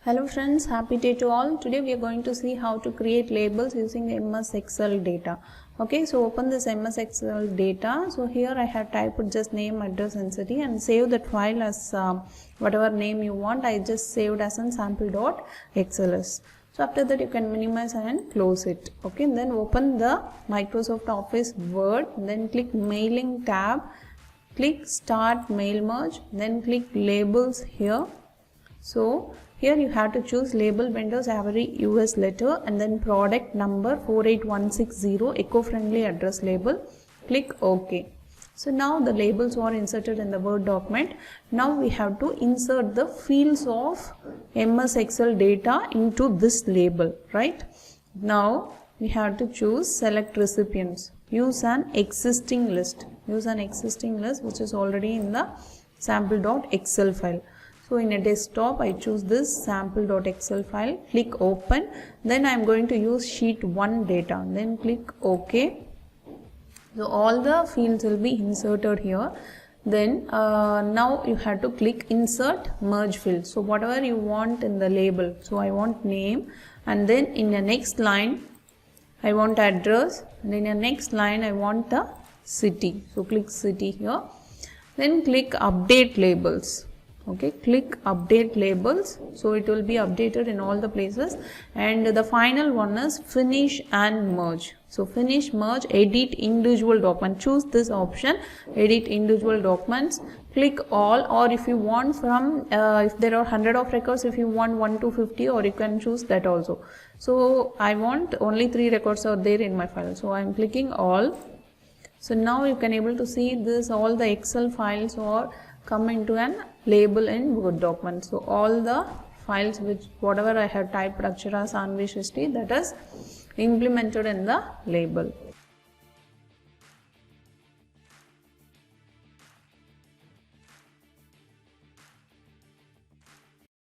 Hello friends, happy day to all. Today we are going to see how to create labels using MS Excel data. Okay, so open this MS Excel data. So here I have typed just name, address and city and save that file as whatever name you want. I just saved as in sample.xls. So after that you can minimize and close it. Okay, and then open the Microsoft Office Word, then click mailing tab, click start mail merge, then click labels here. So here you have to choose label Windows Avery US letter and then product number 48160 eco-friendly address label. Click OK. So now the labels are inserted in the Word document. Now we have to insert the fields of MS Excel data into this label, right? Now we have to choose select recipients. Use an existing list. Use an existing list which is already in the sample.excel file. So in a desktop, I choose this sample.excel file, click open, then I am going to use sheet 1 data, then click OK. So all the fields will be inserted here. Then now you have to click insert merge field. So whatever you want in the label, so I want name, and then in the next line I want address, and in the next line I want the city. So click city here, then click update labels. Okay, click update labels, so it will be updated in all the places, and the final one is finish and merge. So finish, merge, edit individual document. Choose this option, edit individual documents, click all, or if you want from if there are 100 of records, if you want 1 to 50, or you can choose that also. So I want only 3 records are there in my file, so I am clicking all. So now you can able to see this, all the Excel files are come into an label in Word document. So all the files which whatever I have typed Akshara, Sanvi, Shristi, that is implemented in the label.